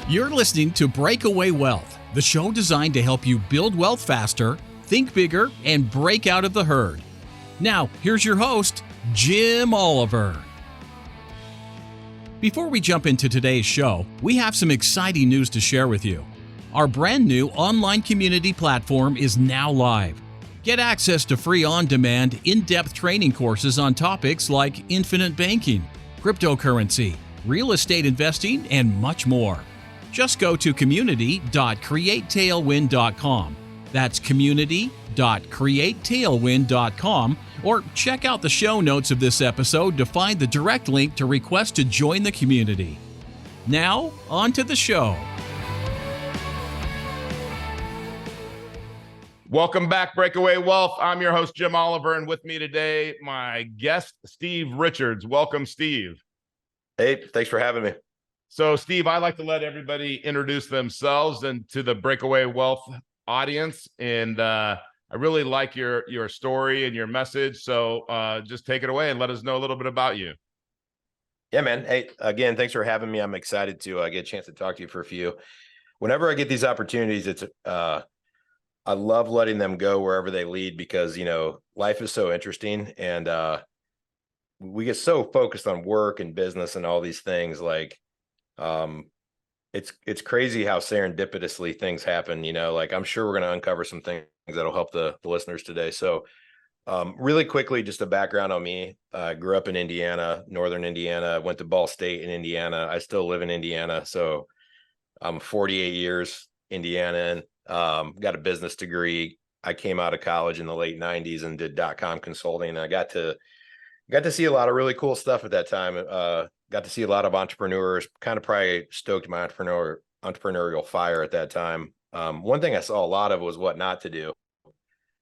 You're listening to Breakaway Wealth, the show designed to help you build wealth faster, think bigger, and break out of the herd. Now, here's your host, Jim Oliver. Before we jump into today's show, we have some exciting news to share with you. Our brand new online community platform is now live. Get access to free on-demand, in-depth training courses on topics like infinite banking, cryptocurrency, real estate investing, and much more. Just go to community.createtailwind.com. That's community.createtailwind.com, or check out the show notes of this episode to find the direct link to request to join the community. Now, on to the show. Welcome back, Breakaway Wealth. I'm your host, Jim Oliver, and with me today, my guest, Steve Richards. Welcome, Steve. Hey, thanks for having me. So, Steve, I like to let everybody introduce themselves and to the Breakaway Wealth audience, and I really like your story and your message. So, just take it away and let us know a little bit about you. Yeah, man. Hey, again, thanks for having me. I'm excited to get a chance to talk to you for a few. Whenever I get these opportunities, it's I love letting them go wherever they lead because, life is so interesting and we get so focused on work and business and all these things. Like, it's crazy how serendipitously things happen, like I'm sure we're going to uncover some things that'll help the listeners today. So, really quickly, just a background on me. I grew up in Indiana, Northern Indiana, went to Ball State in Indiana. I still live in Indiana. So I'm 48 years Indiana, got a business degree. I came out of college in the late 90s and did .com consulting. I got to see a lot of really cool stuff at that time. Got to see a lot of entrepreneurs, kind of probably stoked my entrepreneurial fire at that time. One thing I saw a lot of was what not to do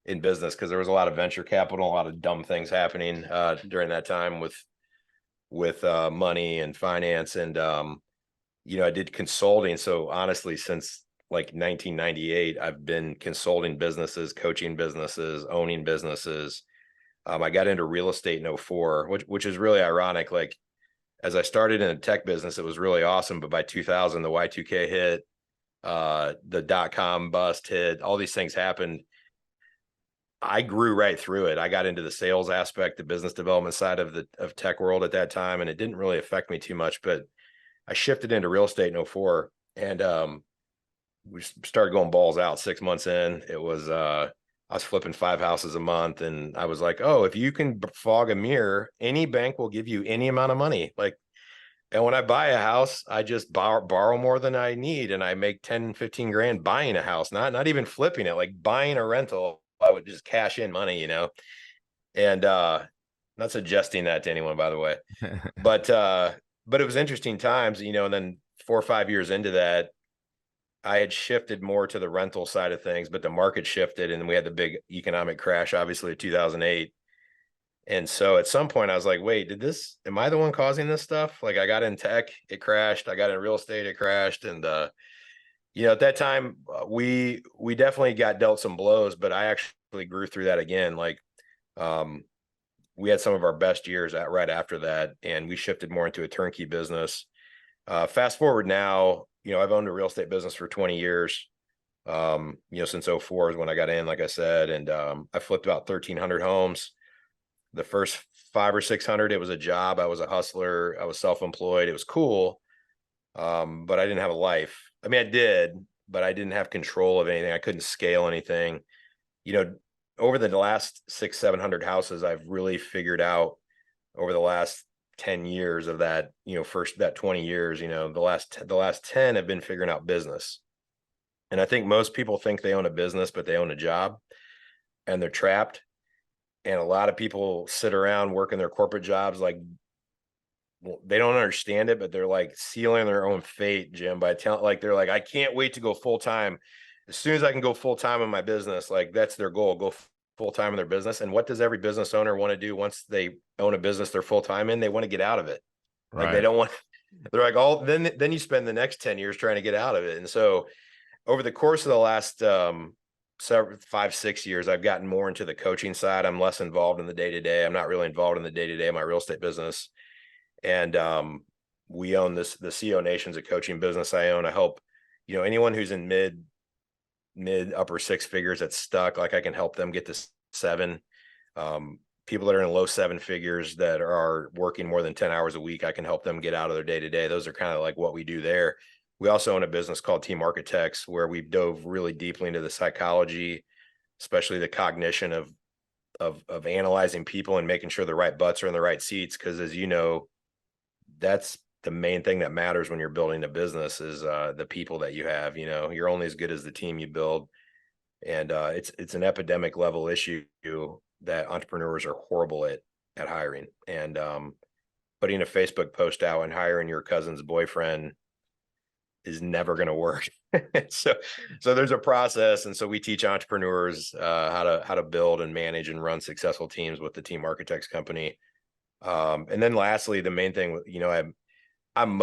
in business, because there was a lot of venture capital, a lot of dumb things happening during that time with money and finance. And, I did consulting. So honestly, since like 1998, I've been consulting businesses, coaching businesses, owning businesses. I got into real estate in 2004, which is really ironic. Like, as I started in the tech business, it was really awesome. But by 2000, the Y2K hit, the .com bust hit, all these things happened. I grew right through it. I got into the sales aspect, the business development side of tech world at that time, and it didn't really affect me too much. But I shifted into real estate in 2004, and we started going balls out 6 months in. It was I was flipping 5 houses a month, and I was like, oh, if you can fog a mirror, any bank will give you any amount of money. Like, and when I buy a house, I just borrow more than I need, and I make 10, 15 grand buying a house, not even flipping it, like buying a rental. I would just cash in money, and not suggesting that to anyone, by the way, but it was interesting times, and then 4 or 5 years into that, I had shifted more to the rental side of things, but the market shifted and we had the big economic crash, obviously, of 2008. And so at some point I was like, wait, am I the one causing this stuff? Like, I got in tech, it crashed. I got in real estate, it crashed. And, at that time we definitely got dealt some blows, but I actually grew through that again. Like, we had some of our best years right after that. And we shifted more into a turnkey business. Fast forward now, I've owned a real estate business for 20 years, since 2004 is when I got in, like I said, and I flipped about 1,300 homes. The first 500 or 600, it was a job. I was a hustler. I was self-employed. It was cool, but I didn't have a life. I mean, I did, but I didn't have control of anything. I couldn't scale anything. Over the last 600, 700 houses, I've really figured out over the last 10 years of that, first that 20 years, the last 10 have been figuring out business. And I think most people think they own a business, but they own a job and they're trapped. And a lot of people sit around working their corporate jobs. Like, they don't understand it, but they're like sealing their own fate, Jim, by they're like, I can't wait to go full time. As soon as I can go full time in my business, like, that's their goal, go full time in their business. And what does every business owner want to do once they own a business they're full time in? They want to get out of it. Like, they don't want, they're like, then you spend the next 10 years trying to get out of it. And so over the course of the last 5, 6 years, I've gotten more into the coaching side. I'm less involved in the day-to-day. I'm not really involved in the day-to-day of my real estate business. And we own the CO Nation's a coaching business I own. I help, anyone who's in mid upper six figures that's stuck, like I can help them get to seven. People that are in low seven figures that are working more than 10 hours a week, I can help them get out of their day to day. Those are kind of like what we do there. We also own a business called Team Architects, where we've dove really deeply into the psychology, especially the cognition of analyzing people and making sure the right butts are in the right seats. Because as you know, that's the main thing that matters when you're building a business is the people that you have. You're only as good as the team you build, and it's an epidemic level issue that entrepreneurs are horrible at hiring. And putting a Facebook post out and hiring your cousin's boyfriend is never going to work. so there's a process, and so we teach entrepreneurs how to build and manage and run successful teams with the Team Architects company. And then lastly, the main thing, I'm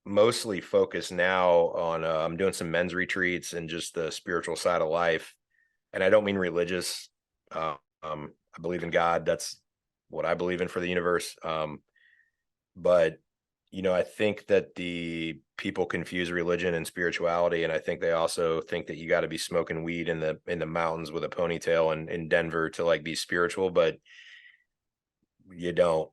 mostly focused now on I'm doing some men's retreats and just the spiritual side of life. And I don't mean religious. I believe in God. That's what I believe in for the universe. But I think that the people confuse religion and spirituality, and I think they also think that you got to be smoking weed in the mountains with a ponytail in Denver to like be spiritual, but you don't.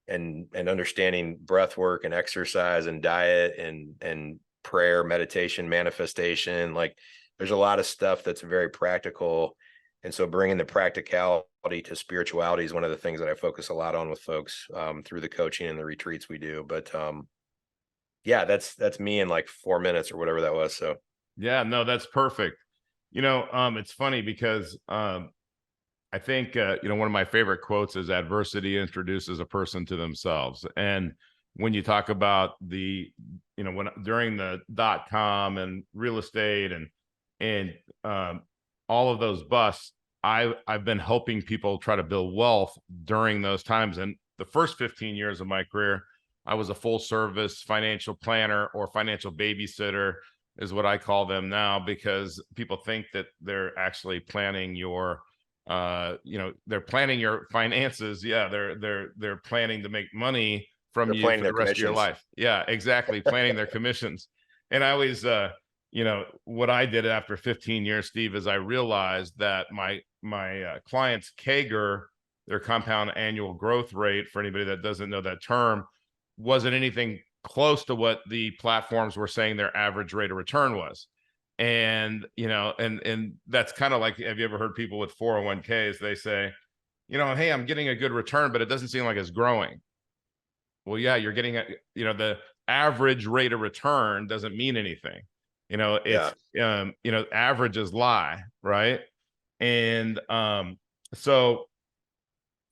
And understanding breath work and exercise and diet and prayer, meditation, manifestation, like there's a lot of stuff that's very practical. And so bringing the practicality to spirituality is one of the things that I focus a lot on with folks through the coaching and the retreats we do. But yeah, that's me in like 4 minutes or whatever that was. So yeah, no, that's perfect. It's funny because I think, one of my favorite quotes is adversity introduces a person to themselves. And when you talk about during the .com and real estate and all of those busts, I've been helping people try to build wealth during those times. And the first 15 years of my career, I was a full service financial planner, or financial babysitter is what I call them now, because people think that they're actually planning your they're planning your finances. Yeah, they're planning to make money from you for the rest of your life. Yeah, exactly. Planning their commissions. And I always what I did after 15 years, Steve, is I realized that my clients' CAGR, their compound annual growth rate, for anybody that doesn't know that term, wasn't anything close to what the platforms were saying their average rate of return was. And and that's kind of like, have you ever heard people with 401ks, they say, hey, I'm getting a good return, but it doesn't seem like it's growing. Well, yeah, you're getting the average rate of return doesn't mean anything. It's averages lie, right? And so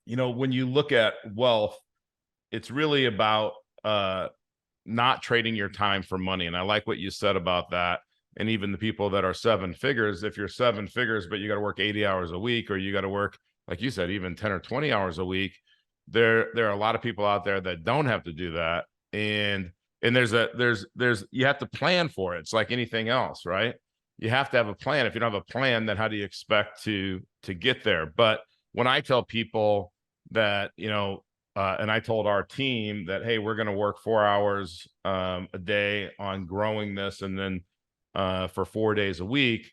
when you look at wealth, it's really about not trading your time for money. And I like what you said about that. And even the people that are seven figures, if you're seven figures, but you got to work 80 hours a week, or you got to work, like you said, even 10 or 20 hours a week, there are a lot of people out there that don't have to do that. And there's you have to plan for it. It's like anything else, right? You have to have a plan. If you don't have a plan, then how do you expect to get there? But when I tell people that, and I told our team that, hey, we're going to work 4 hours a day on growing this, and then for 4 days a week,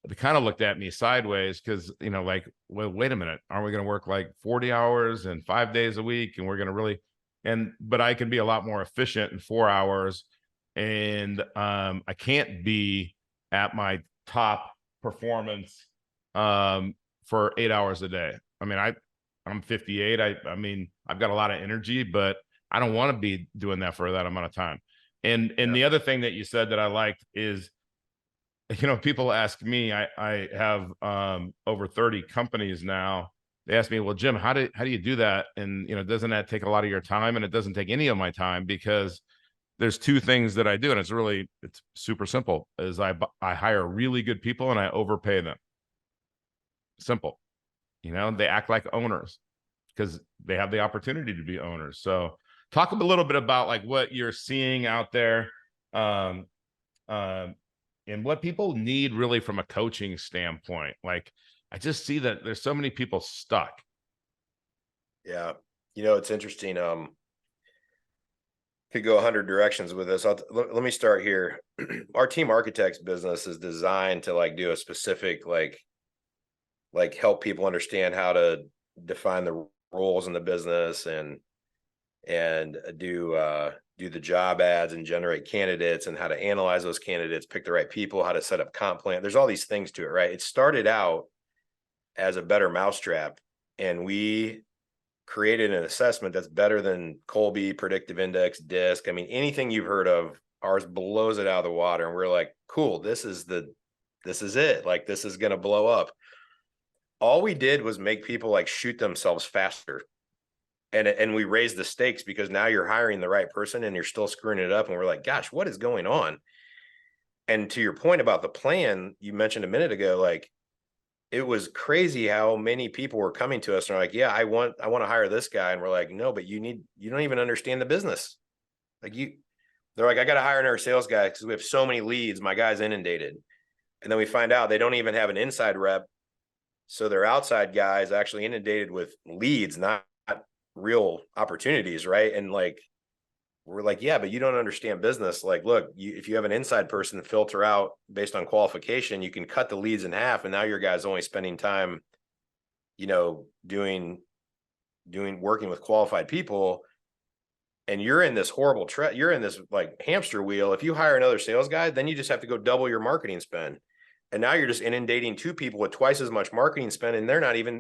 they kind of looked at me sideways, because like, well, wait a minute, aren't we going to work like 40 hours and 5 days a week, and we're going to really, but I can be a lot more efficient in 4 hours, and I can't be at my top performance for 8 hours a day. I mean, I'm 58. I mean, I've got a lot of energy, but I don't want to be doing that for that amount of time. And the other thing that you said that I liked is, people ask me, I have over 30 companies now. They ask me, well, Jim, how do you do that? And, doesn't that take a lot of your time? And it doesn't take any of my time, because there's two things that I do. And it's super simple, is I hire really good people and I overpay them. Simple. They act like owners because they have the opportunity to be owners. So talk a little bit about like what you're seeing out there, and what people need really from a coaching standpoint. Like, I just see that there's so many people stuck. Yeah. It's interesting. could go 100 directions with this. Let me start here. Our team architects business is designed to like do a specific, like help people understand how to define the roles in the business and do the job ads and generate candidates and how to analyze those candidates, pick the right people, how to set up comp plan. There's all these things to it, right? It started out as a better mousetrap, and we created an assessment that's better than Colby, Predictive Index, DISC. I mean, anything you've heard of, ours blows it out of the water. And we're like, cool, this is it. Like, this is going to blow up. All we did was make people like shoot themselves faster. And we raised the stakes because now you're hiring the right person and you're still screwing it up. And we're like, gosh, what is going on? And to your point about the plan you mentioned a minute ago, like, it was crazy how many people were coming to us and are like, yeah, I want to hire this guy. And we're like, no, but you don't even understand the business. They're like, I got to hire another sales guy because we have so many leads. My guy's inundated. And then we find out they don't even have an inside rep. So their outside guy is actually inundated with leads, not real opportunities. Right. And like, we're like, yeah, but you don't understand business. Like, look, if you have an inside person filter out based on qualification, you can cut the leads in half. And now your guy's only spending time, working with qualified people. And you're in this horrible you're in this like hamster wheel. If you hire another sales guy, then you just have to go double your marketing spend. And now you're just inundating two people with twice as much marketing spend. And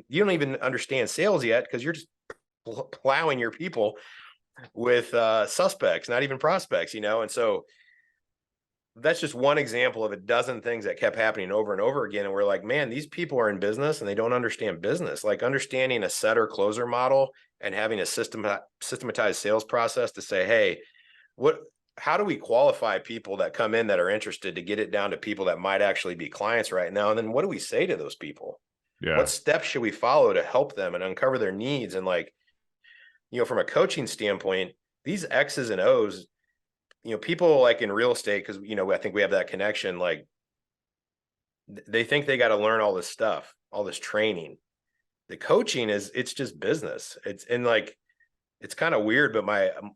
you don't even understand sales yet because you're just plowing your people with suspects, not even prospects, and so that's just one example of a dozen things that kept happening over and over again. And we're like, man, these people are in business and they don't understand business. Like, understanding a setter closer model and having a systematized sales process to say, hey, how do we qualify people that come in that are interested to get it down to people that might actually be clients right now? And then what do we say to those people? Yeah. What steps should we follow to help them and uncover their needs? And like, from a coaching standpoint, these X's and O's, people like in real estate, because, I think we have that connection. Like, they think they got to learn all this stuff, all this training. The coaching it's just business. It's kind of weird, but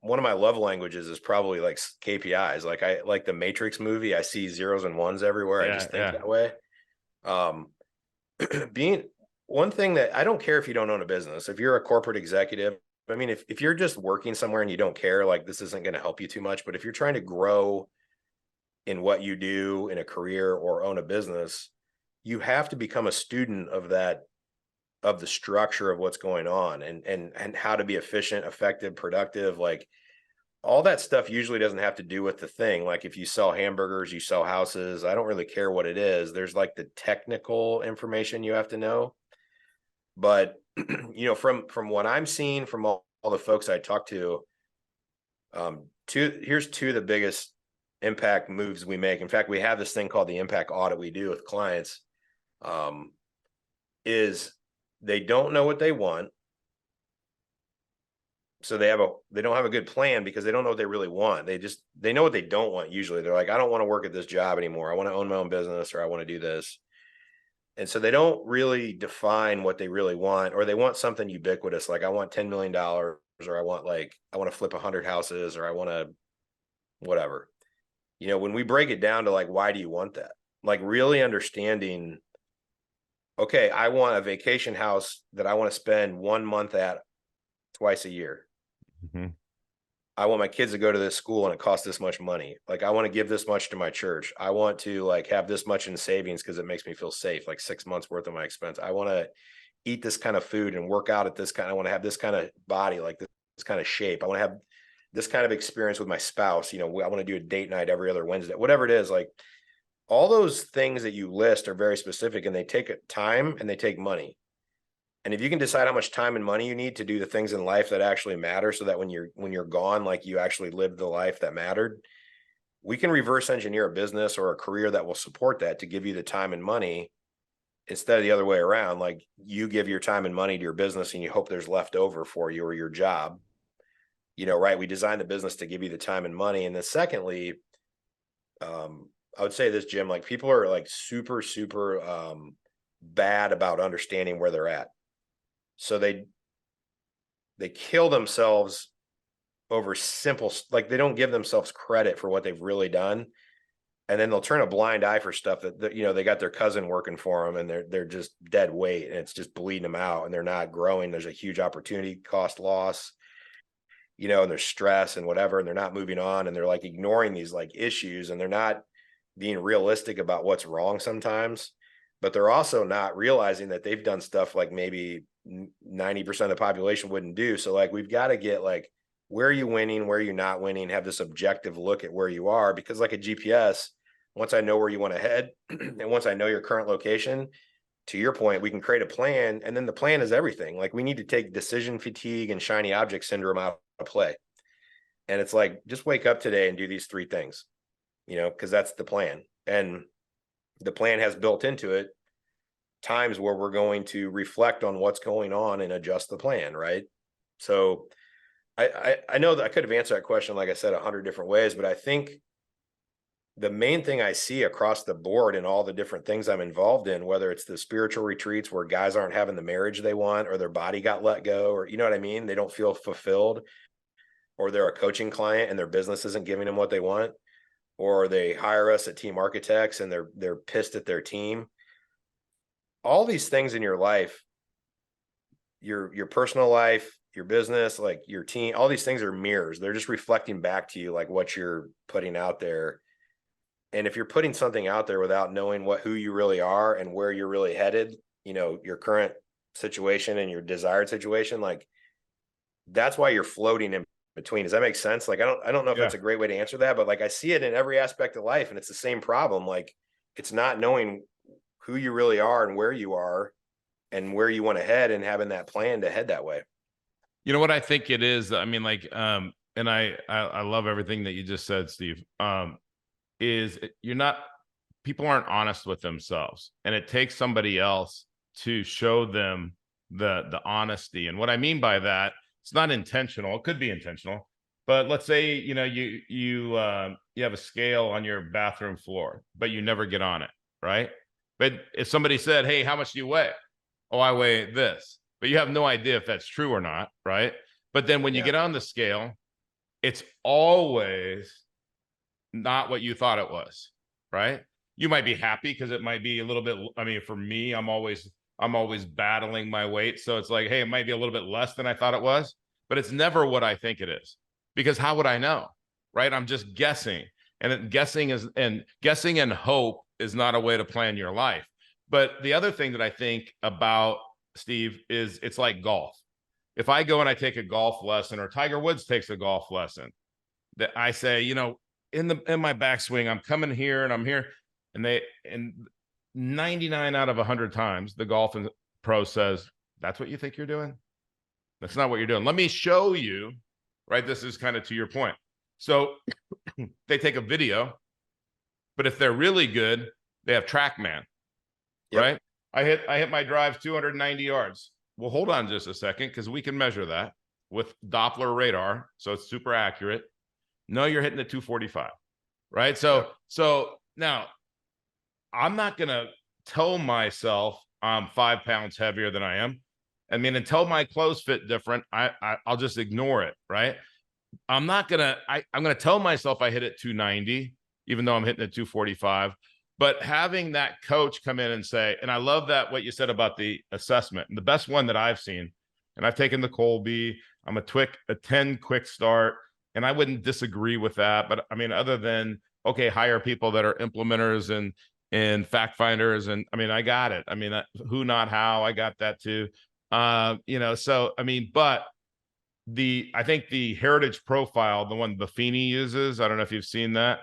one of my love languages is probably like KPIs. Like, I like the Matrix movie. I see zeros and ones everywhere. I just think that way. Being one thing that I don't care if you don't own a business, if you're a corporate executive, I mean, if you're just working somewhere and you don't care, like, this isn't going to help you too much. But if you're trying to grow in what you do in a career or own a business, you have to become a student of the structure of what's going on and how to be efficient, effective, productive. Like, all that stuff usually doesn't have to do with the thing. Like, if you sell hamburgers, you sell houses, I don't really care what it is. There's like the technical information you have to know. But from what I'm seeing from all the folks I talk to, here's two of the biggest impact moves we make. In fact, we have this thing called the impact audit we do with clients. Is they don't know what they want. So they don't have a good plan because they don't know what they really want. They know what they don't want. Usually they're like, I don't want to work at this job anymore. I want to own my own business, or I want to do this. And so they don't really define what they really want, or they want something ubiquitous. Like, I want $10 million, or I want to flip 100 houses, or I want to whatever. When we break it down to like, why do you want that? Like, really understanding, okay, I want a vacation house that I want to spend 1 month at twice a year. Mm-hmm. I want my kids to go to this school and it costs this much money. Like, I want to give this much to my church. I want to like have this much in savings because it makes me feel safe, like 6 months worth of my expense. I want to eat this kind of food and work out at this kind. I want to have this kind of body, like this kind of shape. I want to have this kind of experience with my spouse. I want to do a date night every other Wednesday, whatever it is. Like, all those things that you list are very specific, and they take time and they take money. And if you can decide how much time and money you need to do the things in life that actually matter, so that when you're gone, like, you actually lived the life that mattered, we can reverse engineer a business or a career that will support that to give you the time and money, instead of the other way around. Like, you give your time and money to your business and you hope there's left over for you or your job. Right? We designed the business to give you the time and money. And then secondly, I would say this, Jim, like, people are like super, super bad about understanding where they're at. So they kill themselves over simple, like they don't give themselves credit for what they've really done. And then they'll turn a blind eye for stuff that, you know, they got their cousin working for them and they're just dead weight and it's just bleeding them out and they're not growing. There's a huge opportunity cost loss, you know, and there's stress and whatever, and they're not moving on and they're like ignoring these like issues and they're not being realistic about what's wrong sometimes, but they're also not realizing that they've done stuff like maybe 90% of the population wouldn't do. So like, we've got to get like, where are you winning? Where are you not winning? Have this objective look at where you are, because like a GPS, once I know where you want to head and once I know your current location, to your point, we can create a plan, and then the plan is everything. Like we need to take decision fatigue and shiny object syndrome out of play. And it's like, just wake up today and do these 3 things, you know, because that's the plan. And the plan has built into it times where we're going to reflect on what's going on and adjust the plan, right? So I know that I could have answered that question, like I said, 100 different ways, but I think the main thing I see across the board in all the different things I'm involved in, whether it's the spiritual retreats where guys aren't having the marriage they want, or their body got let go, or you know what I mean? They don't feel fulfilled, or they're a coaching client and their business isn't giving them what they want, or they hire us at Team Architects and they're pissed at their team. All these things in your life, your personal life, your business, like your team, all these things are mirrors. They're just reflecting back to you like what you're putting out there. And if you're putting something out there without knowing who you really are and where you're really headed, you know, your current situation and your desired situation, like that's why you're floating in between. Does that make sense? Like, I don't know if that's a great way to answer that, but like I see it in every aspect of life and it's the same problem. Like it's not knowing who you really are and where you are and where you want to head and having that plan to head that way. You know what I think it is? I mean, like, and I love everything that you just said, Steve. Is people aren't honest with themselves, and it takes somebody else to show them the honesty. And what I mean by that, it's not intentional. It could be intentional, but let's say, you know, you have a scale on your bathroom floor, but you never get on it, right? But if somebody said, "Hey, how much do you weigh?" "Oh, I weigh this." But you have no idea if that's true or not, right? But then when you get on the scale, it's always not what you thought it was, right? You might be happy because it might be a little bit, I mean, for me, I'm always battling my weight. So it's like, hey, it might be a little bit less than I thought it was, but it's never what I think it is, because how would I know, right? I'm just guessing. And guessing and hope is not a way to plan your life. But the other thing that I think about, Steve, is it's like golf. If I go and I take a golf lesson, or Tiger Woods takes a golf lesson, that I say, you know, in my backswing, I'm coming here and I'm here, and 99 out of 100 times, the golf pro says, "That's what you think you're doing? That's not what you're doing. Let me show you." Right? This is kind of to your point. So they take a video, but if they're really good, they have TrackMan, right? I hit my drive 290 yards. Well, hold on just a second, because we can measure that with Doppler radar, so it's super accurate. No, you're hitting the 245, right? So now I'm not gonna tell myself I'm 5 pounds heavier than I am. I mean, until my clothes fit different, I'll just ignore it, right? I'm gonna tell myself I hit it 290, even though I'm hitting it 245. But having that coach come in and say, and I love that what you said about the assessment, and the best one that I've seen, and I've taken the Colby, I'm a 10 quick start, and I wouldn't disagree with that. But I mean, other than, okay, hire people that are implementers and fact finders, and I mean, I got it. I mean, who, not how, I got that too. You know, so I mean, but I think the heritage profile, the one Buffini uses, I don't know if you've seen that,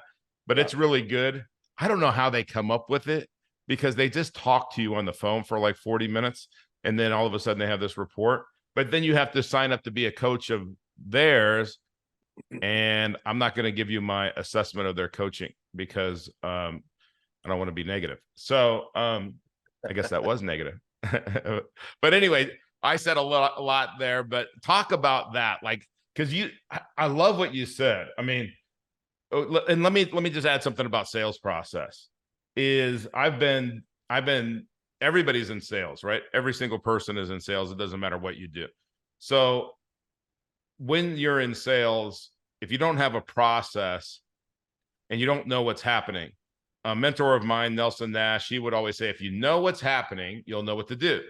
but it's really good. I don't know how they come up with it, because they just talk to you on the phone for like 40 minutes. And then all of a sudden they have this report, but then you have to sign up to be a coach of theirs. And I'm not going to give you my assessment of their coaching, because I don't want to be negative. So I guess that was negative. But anyway, I said a lot there, but talk about that. Like, because I love what you said. I mean, and let me just add something about sales process. Is everybody's in sales, right? Every single person is in sales. It doesn't matter what you do. So when you're in sales, if you don't have a process and you don't know what's happening, a mentor of mine, Nelson Nash, he would always say, if you know what's happening, you'll know what to do.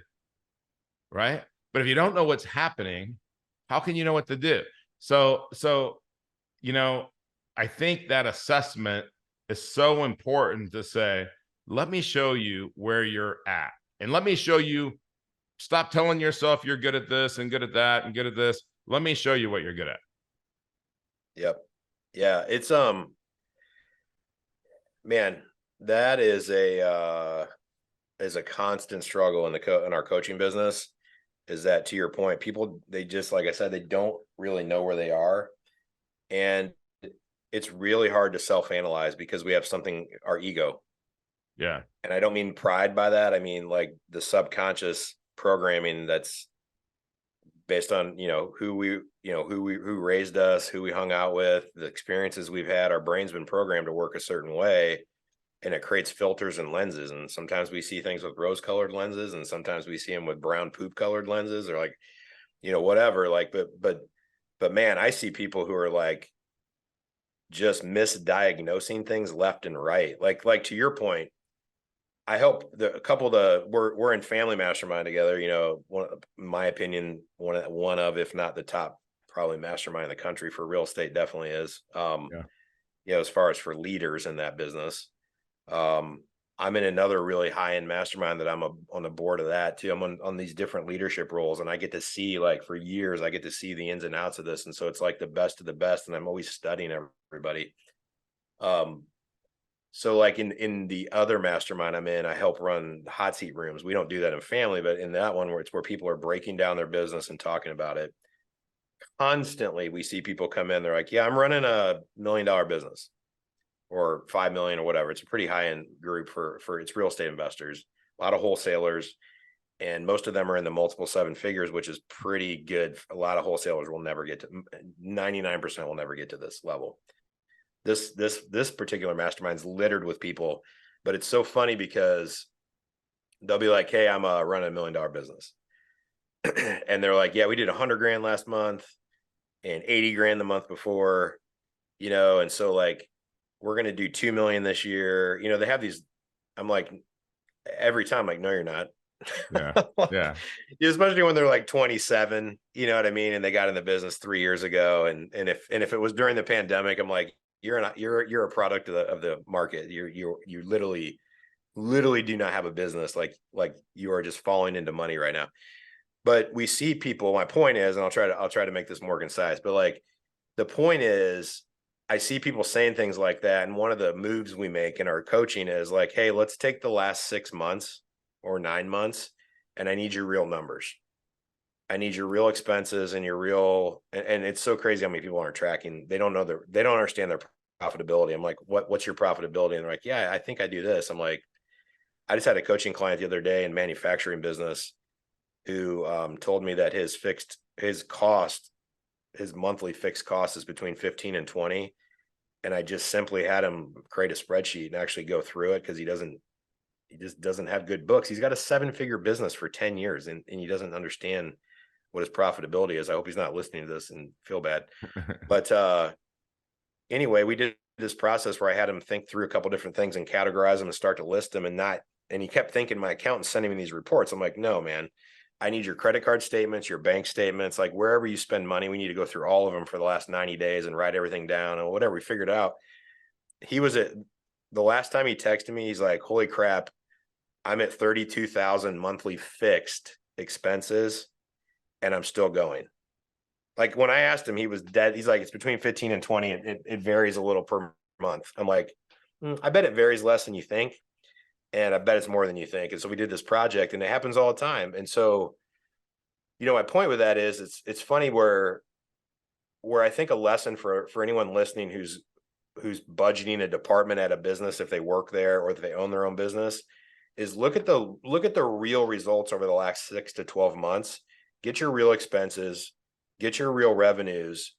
Right. But if you don't know what's happening, how can you know what to do? So, I think that assessment is so important to say, let me show you where you're at. And let me show you, stop telling yourself you're good at this and good at that and good at this. Let me show you what you're good at. Yep. Yeah. It's, man, that is a constant struggle in our coaching business. Is that, to your point, people, they just, like I said, they don't really know where they are. And it's really hard to self-analyze because we have our ego. Yeah. And I don't mean pride by that. I mean, like, the subconscious programming that's based on, who raised us, who we hung out with, the experiences we've had. Our brain's been programmed to work a certain way, and it creates filters and lenses. And sometimes we see things with rose-colored lenses, and sometimes we see them with brown poop-colored lenses, or like, whatever. Like, but man, I see people who are like just misdiagnosing things left and right. Like to your point, I help we're in family mastermind together. In my opinion, one of, if not the top, probably mastermind in the country for real estate, definitely is. As far as for leaders in that business. I'm in another really high-end mastermind that I'm on the board of that too. I'm on these different leadership roles, and I get to see, like, for years, I get to see the ins and outs of this. And so it's like the best of the best, and I'm always studying everybody. So like in the other mastermind I'm in, I help run hot seat rooms. We don't do that in family, but in that one, where people are breaking down their business and talking about it constantly, we see people come in, they're like, yeah, I'm running $1 million business, or 5 million, or whatever. It's a pretty high-end group for it's real estate investors, a lot of wholesalers, and most of them are in the multiple 7 figures, which is pretty good. A lot of wholesalers will never get to 99% will never get to this level. This particular mastermind's littered with people, but it's so funny because they'll be like, hey, I'm running $1 million business. And they're like, yeah, we did 100 grand last month and 80 grand the month before, and so, like, we're going to do 2 million this year. They have these, I'm like, every time, like, no, you're not. Yeah. Yeah. Especially when they're like 27, you know what I mean? And they got in the business 3 years ago. And if it was during the pandemic, I'm like, you're a product of the market. You literally do not have a business. Like you are just falling into money right now. But we see people, my point is, and I'll try to make this more concise, but like, the point is, I see people saying things like that. And one of the moves we make in our coaching is like, hey, let's take the last 6 months or 9 months, and I need your real numbers. I need your real expenses and your real, and it's so crazy how many people aren't tracking. They don't understand their profitability. I'm like, what's your profitability? And they're like, yeah, I think I do this. I'm like, I just had a coaching client the other day in manufacturing business who told me that his monthly fixed cost is between 15 and 20. And I just simply had him create a spreadsheet and actually go through it, because he just doesn't have good books. He's got a 7-figure business for 10 years and he doesn't understand what his profitability is. I hope he's not listening to this and feel bad. But anyway, we did this process where I had him think through a couple different things and categorize them and start to list them, and he kept thinking, my accountant's sending me these reports. I'm like, no, man, I need your credit card statements, your bank statements, like wherever you spend money, we need to go through all of them for the last 90 days and write everything down and whatever. We figured out. The last time he texted me, he's like, holy crap, I'm at 32,000 monthly fixed expenses and I'm still going. Like, when I asked him, he was dead. He's like, it's between 15 and 20. It varies a little per month. I'm like, I bet it varies less than you think. And I bet it's more than you think. And so we did this project, and it happens all the time. And so, my point with that is, it's funny where I think a lesson for anyone listening who's budgeting a department at a business, if they work there or if they own their own business, is look at the real results over the last 6 to 12 months, get your real expenses, get your real revenues,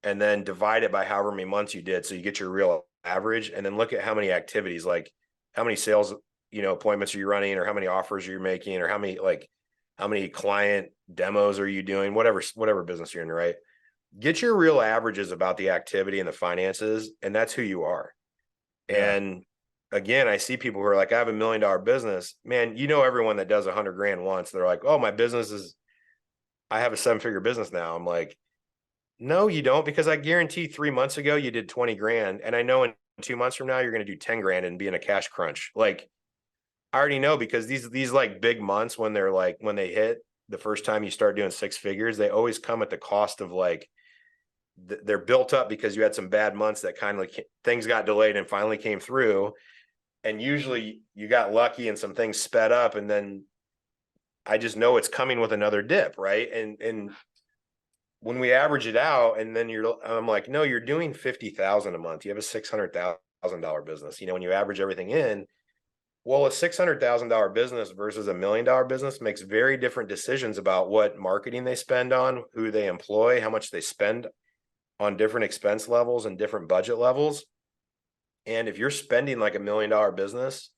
and then divide it by however many months you did. So you get your real average, and then look at how many activities, like how many sales, appointments are you running, or how many offers are you making, or how many client demos are you doing, whatever business you're in, right? get your real averages about the activity and the finances, and that's who you are. Yeah. And again, I see people who are like, I have $1 million business, man. You know, everyone that does 100 grand once, they're like, oh, my business is, I have a 7-figure business now. I'm like, no, you don't, because I guarantee 3 months ago you did 20 grand. And I know in 2 months from now, you're going to do 10 grand and be in a cash crunch. Like, I already know, because these like big months, when they're like, when they hit the first time you start doing 6 figures, they always come at the cost of like, they're built up because you had some bad months that kind of like things got delayed and finally came through. And usually you got lucky and some things sped up. And then I just know it's coming with another dip. Right. And when we average it out, and then I'm like, no, you're doing 50,000 a month. You have a $600,000 business. You know, when you average everything in, well, a $600,000 business versus $1 million business makes very different decisions about what marketing they spend on, who they employ, how much they spend on different expense levels and different budget levels. And if you're spending like $1 million business,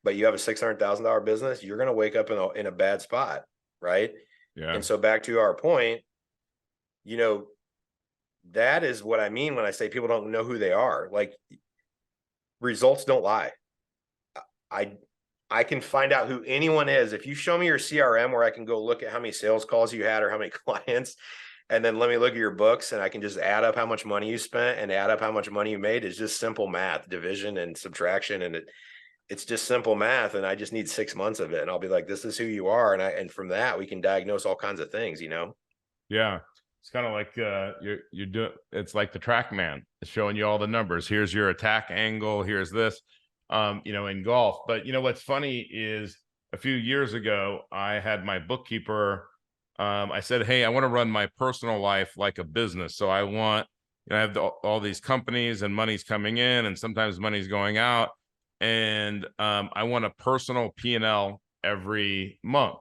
but you have a $600,000 business, you're going to wake up in a bad spot. Right. Yeah. And so back to our point, you know, that is what I mean when I say people don't know who they are. Like, results don't lie. I can find out who anyone is. If you show me your CRM, where I can go look at how many sales calls you had or how many clients, and then let me look at your books, and I can just add up how much money you spent and add up how much money you made. It's just simple math, division and subtraction. And it's just simple math. And I just need 6 months of it. And I'll be like, this is who you are. And from that, we can diagnose all kinds of things, you know? Yeah. It's kind of like you're doing, it's like the TrackMan. It's showing you all the numbers. Here's your attack angle. Here's this, you know, in golf. But you know, what's funny is a few years ago, I had my bookkeeper. I said, hey, I want to run my personal life like a business. So I want, you know, I have all these companies and money's coming in and sometimes money's going out. And I want a personal P&L every month.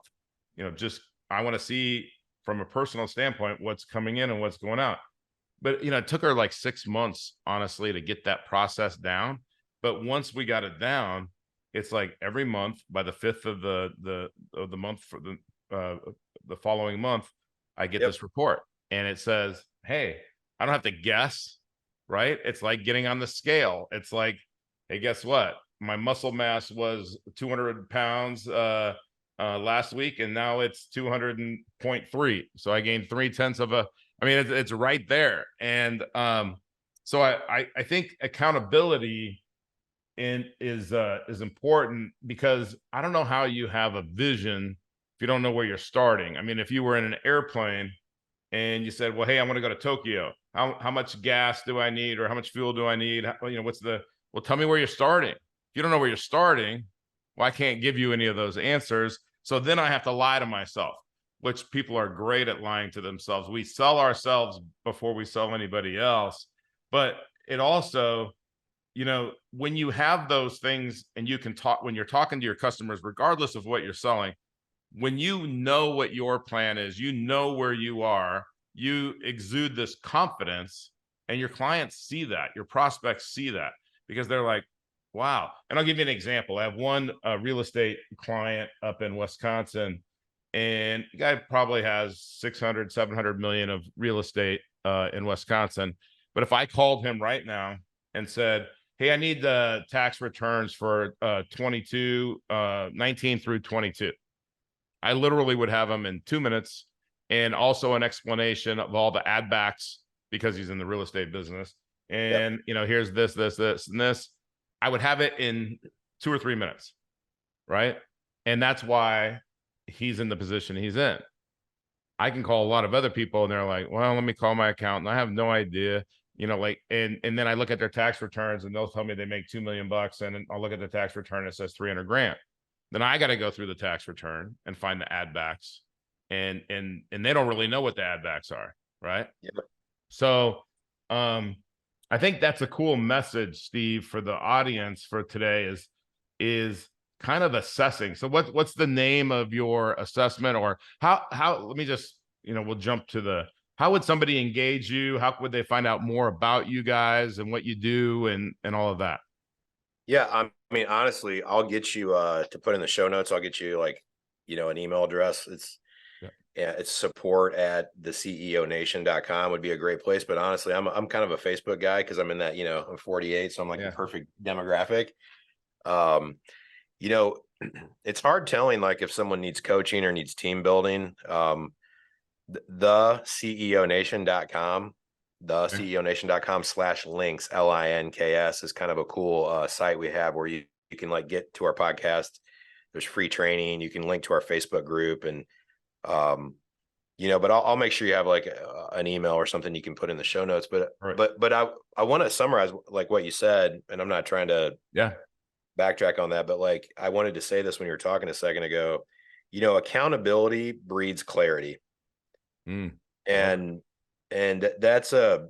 You know, just, I want to see from a personal standpoint what's coming in and what's going out. But, you know, it took her like 6 months, honestly, to get that process down. But once we got it down, it's like every month by the 5th of the month for the following month, I get this report, and it says, hey, I don't have to guess, right? It's like getting on the scale. It's like, hey, guess what? My muscle mass was 200 pounds last week, and now it's 200.3. So I gained 0.3 of a, I mean, it's right there. And so I think accountability is important, because I don't know how you have a vision if you don't know where you're starting. I mean, if you were in an airplane and you said, well, hey, I want to go to Tokyo. How much gas do I need, or how much fuel do I need? You know, well, tell me where you're starting. If you don't know where you're starting, well, I can't give you any of those answers. So then I have to lie to myself, which people are great at lying to themselves. We sell ourselves before we sell anybody else. But it also, you know, when you have those things and you can talk, when you're talking to your customers, regardless of what you're selling, when you know what your plan is, you know where you are, you exude this confidence, and your clients see that, your prospects see that, because they're like, wow. And I'll give you an example. I have one real estate client up in Wisconsin, and the guy probably has 600, 700 million of real estate in Wisconsin. But if I called him right now and said, hey, I need the tax returns for 19 through 22. I literally would have him in 2 minutes, and also an explanation of all the add backs, because he's in the real estate business. And, you know, here's this, and this. I would have it in 2 or 3 minutes. Right. And that's why he's in the position he's in. I can call a lot of other people and they're like, well, let me call my accountant. I have no idea. You know, like, and then I look at their tax returns and they'll tell me they make $2 million, and I'll look at the tax return, it says 300 grand. Then I got to go through the tax return and find the add backs, and they don't really know what the add backs are. Right. Yep. So, I think that's a cool message, Steve, for the audience for today is kind of assessing. So what's the name of your assessment, or how, let me just, you know, we'll jump to how would somebody engage you? How would they find out more about you guys and what you do and all of that? Yeah. I mean, honestly, I'll get you to put in the show notes. I'll get you, like, you know, an email address. Yeah, it's support at theceonation.com would be a great place. But honestly, I'm kind of a Facebook guy because I'm in that, I'm 48, so I'm like the perfect demographic. You know, it's hard telling like if someone needs coaching or needs team building. Theceonation.com, theceonation.com/links, LINKS is kind of a cool site we have where you can like get to our podcast. There's free training. You can link to our Facebook group and, but I'll make sure you have like an email or something you can put in the show notes. But I want to summarize like what you said, and I'm not trying to backtrack on that, but like I wanted to say this when you were talking a second ago. Accountability breeds clarity, and that's a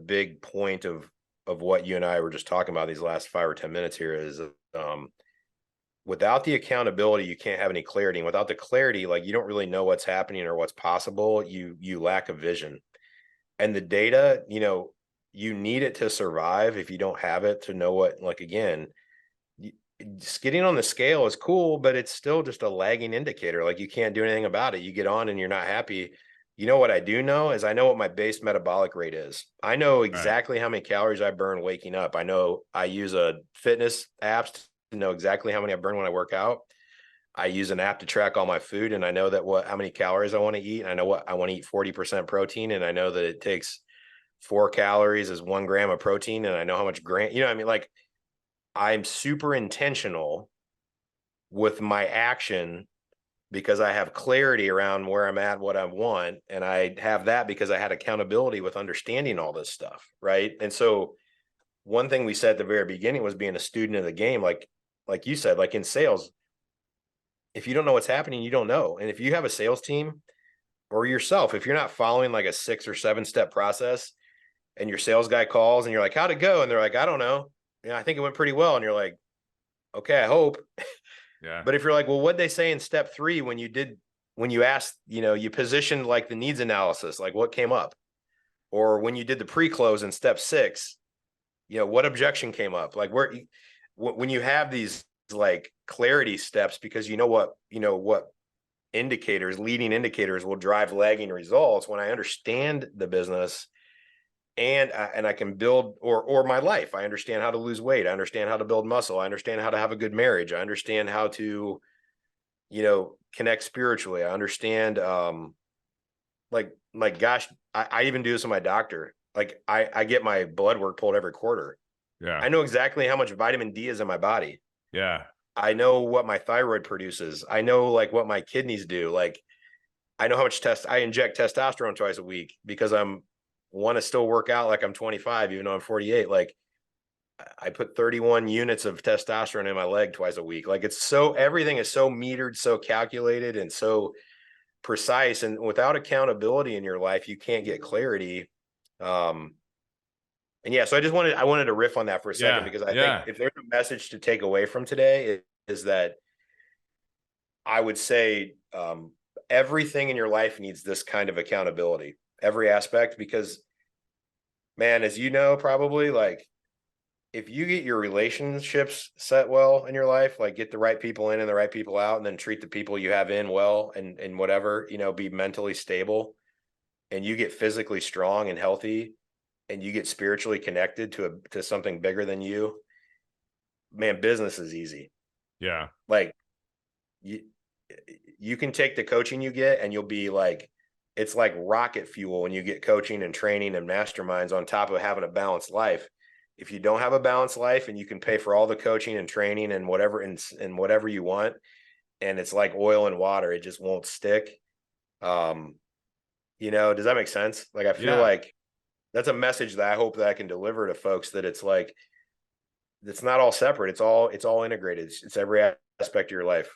big point of what you and I were just talking about these last 5 or 10 minutes here is without the accountability, you can't have any clarity. And without the clarity, like you don't really know what's happening or what's possible. You lack a vision. And the data, you need it to survive. If you don't have it to know what, like, again, just getting on the scale is cool, but it's still just a lagging indicator. Like you can't do anything about it. You get on and you're not happy. What I do know is I know what my base metabolic rate is. I know exactly how many calories I burn waking up. I know I use a fitness apps to know exactly how many I burn when I work out. I use an app to track all my food, and I know that how many calories I want to eat. And I know what I want to eat 40% protein, and I know that it takes 4 calories is 1 gram of protein, and I know how much like I'm super intentional with my action because I have clarity around where I'm at, what I want. And I have that because I had accountability with understanding all this stuff. Right. And so one thing we said at the very beginning was being a student of the game. Like you said, like in sales, if you don't know what's happening, you don't know. And if you have a sales team or yourself, if you're not following like a 6 or 7 step process and your sales guy calls and you're like, how'd it go? And they're like, I don't know. I think it went pretty well. And you're like, okay, I hope. Yeah. But if you're like, well, what'd they say in step 3 when you asked, you positioned like the needs analysis, like what came up? Or when you did the pre-close in step 6, what objection came up? Like when you have these like clarity steps, because what leading indicators will drive lagging results. When I understand the business and I can build or my life, I understand how to lose weight. I understand how to build muscle. I understand how to have a good marriage. I understand how to, connect spiritually. I understand, gosh, I even do this with my doctor. Like I get my blood work pulled every quarter. Yeah. I know exactly how much vitamin D is in my body. Yeah. I know what my thyroid produces. I know like what my kidneys do. Like I know how much I inject testosterone twice a week because want to still work out like I'm 25, even though I'm 48. Like I put 31 units of testosterone in my leg twice a week. Like everything is so metered, so calculated, and so precise. And without accountability in your life, you can't get clarity. So I wanted to riff on that for a second, because I think if there's a message to take away from today is that I would say everything in your life needs this kind of accountability, every aspect, because man, as you know, probably like if you get your relationships set well in your life, like get the right people in and the right people out, and then treat the people you have in well and whatever, be mentally stable, and you get physically strong and healthy, and you get spiritually connected to something bigger than you, man, business is easy. Yeah. Like you can take the coaching you get and you'll be like, it's like rocket fuel when you get coaching and training and masterminds on top of having a balanced life. If you don't have a balanced life and you can pay for all the coaching and training and whatever you want, and it's like oil and water, it just won't stick. Does that make sense? Like, I feel like that's a message that I hope that I can deliver to folks, that it's like, it's not all separate. It's all integrated. It's every aspect of your life.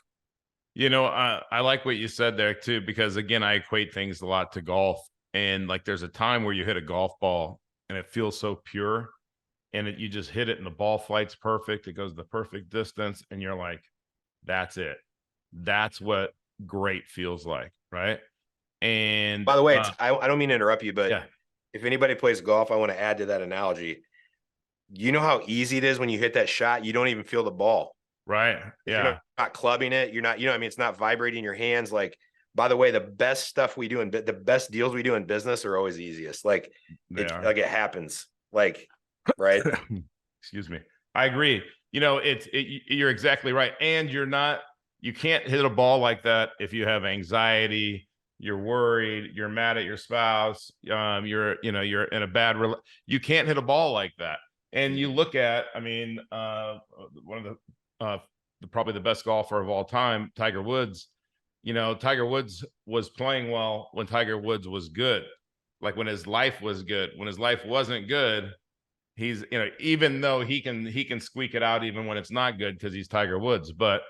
I like what you said there too, because again, I equate things a lot to golf, and like there's a time where you hit a golf ball and it feels so pure, and you just hit it and the ball flight's perfect. It goes the perfect distance, and you're like, that's it. That's what great feels like. Right. And by the way, I don't mean to interrupt you, but yeah. If anybody plays golf, I want to add to that analogy. You know how easy it is when you hit that shot, you don't even feel the ball. Right. Yeah. You're not clubbing it. You're not, it's not vibrating your hands. Like By the way, the best stuff we do the best deals we do in business are always easiest. Like it happens. Like, right. Excuse me. I agree. You know, you're exactly right. And you can't hit a ball like that if you have anxiety, you're worried, you're mad at your spouse, you're in a you can't hit a ball like that. And you look at, I mean, one of probably the best golfer of all time, Tiger Woods. You know, Tiger Woods was playing well when Tiger Woods was good, like when his life was good. When his life wasn't good, he's, even though he can squeak it out even when it's not good because he's Tiger Woods. But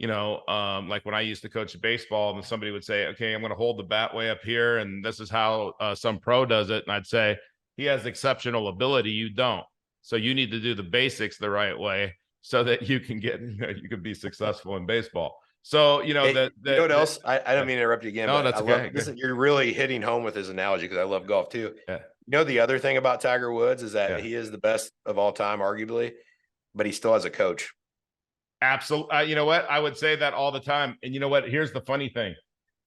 like when I used to coach baseball and somebody would say, okay, I'm going to hold the bat way up here and this is how some pro does it, and I'd say, he has exceptional ability, you don't. So you need to do the basics the right way so that you can you can be successful in baseball. So, you know what else? I don't mean to interrupt you again, no, but that's okay. You're really hitting home with his analogy because I love golf too. Yeah. You know, the other thing about Tiger Woods is that he is the best of all time, arguably, but he still has a coach. Absolutely. You know what? I would say that all the time. And you know what? Here's the funny thing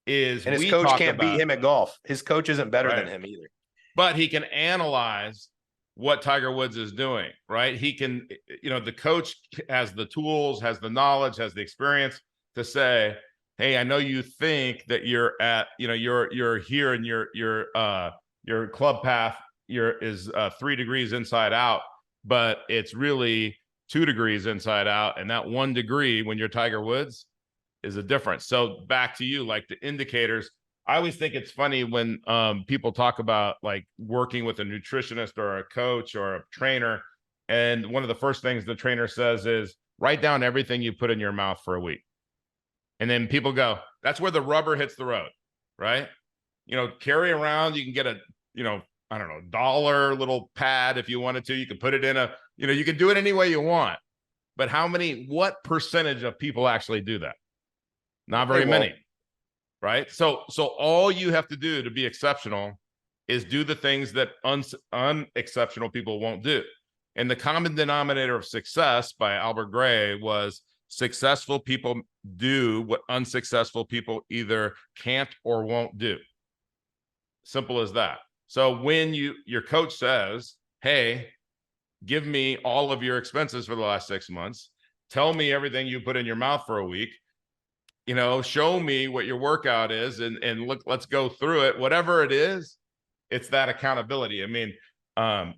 is, and his coach can't beat him at golf. His coach isn't better than him either. But he can analyze what Tiger Woods is doing, right? He can, the coach has the tools, has the knowledge, has the experience to say, hey, I know you think that you're at, you're here and your club path is 3 degrees inside out, but it's really 2 degrees inside out. And that 1 degree when you're Tiger Woods is a difference. So back to you, like the indicators, I always think it's funny when people talk about like working with a nutritionist or a coach or a trainer. And one of the first things the trainer says is write down everything you put in your mouth for a week. And then people go, that's where the rubber hits the road, right? Carry around, you can get a, I don't know, $1 little pad if you wanted to. You can put it in you can do it any way you want. But what percentage of people actually do that? Not very many, right? So all you have to do to be exceptional is do the things that unexceptional people won't do. And the common denominator of success by Albert Gray was successful people do what unsuccessful people either can't or won't do. Simple as that. So when your coach says, hey, give me all of your expenses for the last 6 months, tell me everything you put in your mouth for a week, show me what your workout is and look, let's go through it. Whatever it is, it's that accountability. I mean, I'm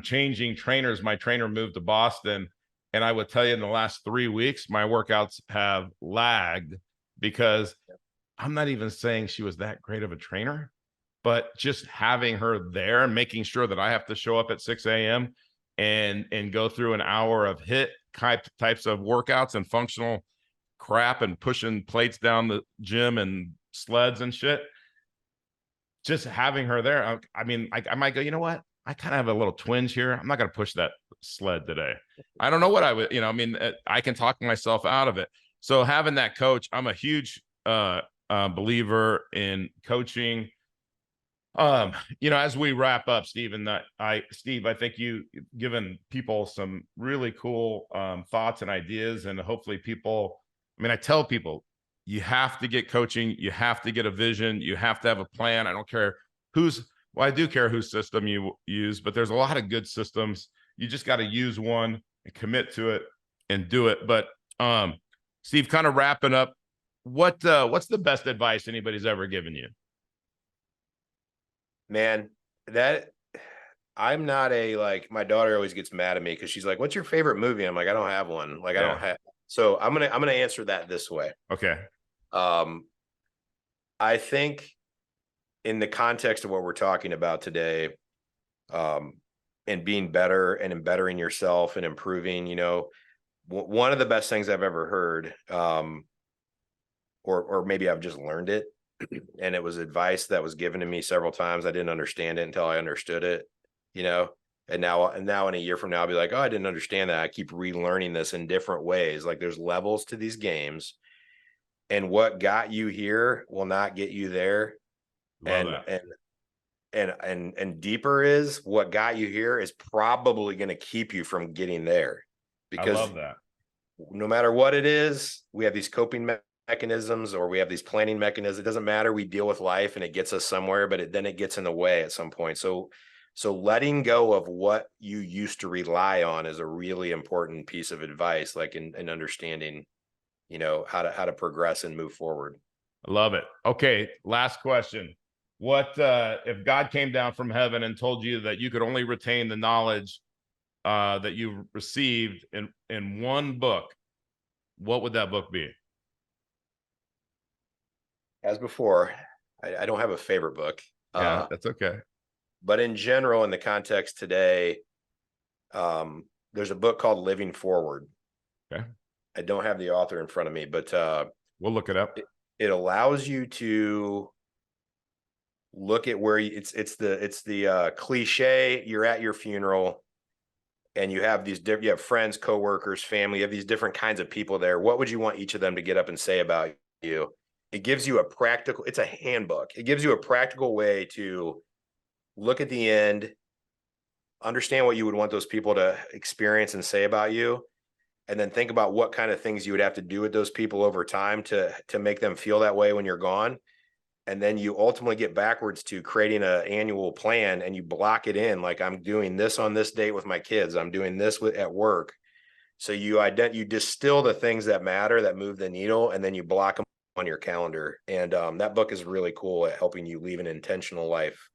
changing trainers. My trainer moved to Boston, and I would tell you in the last 3 weeks, my workouts have lagged because I'm not even saying she was that great of a trainer, but just having her there and making sure that I have to show up at 6 a.m. and go through an hour of HIIT types of workouts and functional crap and pushing plates down the gym and sleds and shit. Just having her there, I mean, I might go, you know what? I kind of have a little twinge here. I'm not going to push that sled today. I don't know what I would, I can talk myself out of it. So having that coach, I'm a huge believer in coaching. As we wrap up, Steve, I think you've given people some really cool thoughts and ideas, and hopefully I tell people, you have to get coaching, you have to get a vision, you have to have a plan. I don't care I do care whose system you use, but there's a lot of good systems. You just got to use one and commit to it and do it. But Steve, kind of wrapping up, what's the best advice anybody's ever given you? Man, I'm not my daughter always gets mad at me because she's like, what's your favorite movie? I'm like, I don't have one. I don't have. So I'm going to answer that this way. Okay. I think in the context of what we're talking about today, and being better and in bettering yourself and improving, one of the best things I've ever heard, or maybe I've just learned it, and it was advice that was given to me several times. I didn't understand it until I understood it, and now in a year from now, I'll be like, oh, I didn't understand that. I keep relearning this in different ways. Like there's levels to these games, and what got you here will not get you there. And deeper is what got you here is probably going to keep you from getting there, because I love that. No matter what it is, we have these coping mechanisms, or we have these planning mechanisms. It doesn't matter. We deal with life and it gets us somewhere, but then it gets in the way at some point. So letting go of what you used to rely on is a really important piece of advice, like in understanding, how to progress and move forward. I love it. Okay. Last question. What, if God came down from heaven and told you that you could only retain the knowledge that you received in one book, what would that book be? As before, I don't have a favorite book. Yeah, that's okay. But in general, in the context today, there's a book called Living Forward. Okay. I don't have the author in front of me, but we'll look it up. It allows you to look at where it's the cliche. You're at your funeral and you have you have friends, coworkers, family, you have these different kinds of people there. What would you want each of them to get up and say about you? It gives you it's a handbook. It gives you a practical way to look at the end, understand what you would want those people to experience and say about you, and then think about what kind of things you would have to do with those people over time to make them feel that way when you're gone. And then you ultimately get backwards to creating an annual plan, and you block it in. Like, I'm doing this on this date with my kids. I'm doing this at work. So you distill the things that matter, that move the needle, and then you block them on your calendar. And that book is really cool at helping you lead an intentional life.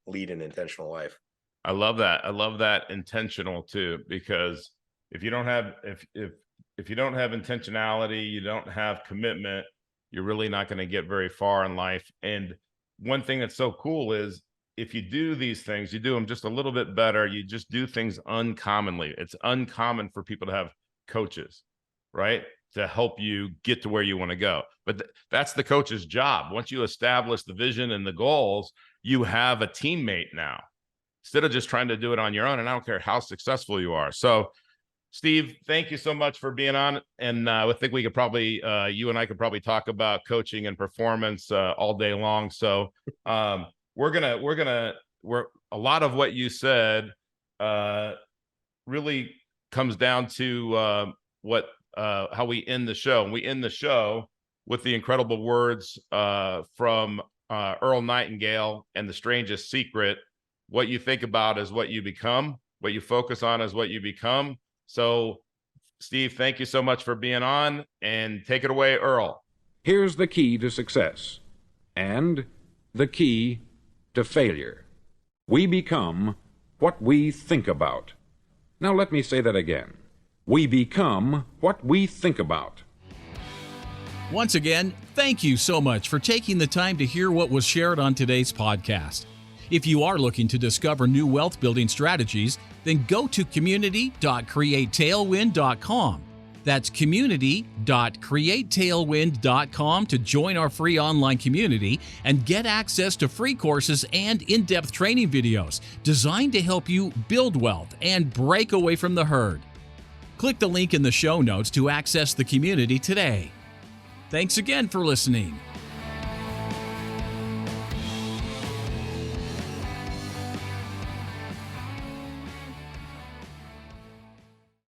I love that. I love that intentional too, because if you don't have, if you don't have intentionality, you don't have commitment, you're really not going to get very far in life. And one thing that's so cool is if you do these things, you do them just a little bit better. You just do things uncommonly. It's uncommon for people to have coaches, right? To help you get to where you want to go. But that's the coach's job. Once you establish the vision and the goals, you have a teammate now, instead of just trying to do it on your own. And I don't care how successful you are. So Steve, thank you so much for being on. And I think we could probably, you and I could probably talk about coaching and performance all day long. So a lot of what you said really comes down to how we end the show. And we end the show with the incredible words from Earl Nightingale and The Strangest Secret. What you think about is what you become. What you focus on is what you become. So, Steve, thank you so much for being on, and take it away, Earl. Here's the key to success and the key to failure. We become what we think about. Now let me say that again. We become what we think about. Once again, thank you so much for taking the time to hear what was shared on today's podcast. If you are looking to discover new wealth building strategies, then go to community.createtailwind.com. That's community.createtailwind.com to join our free online community and get access to free courses and in-depth training videos designed to help you build wealth and break away from the herd. Click the link in the show notes to access the community today. Thanks again for listening.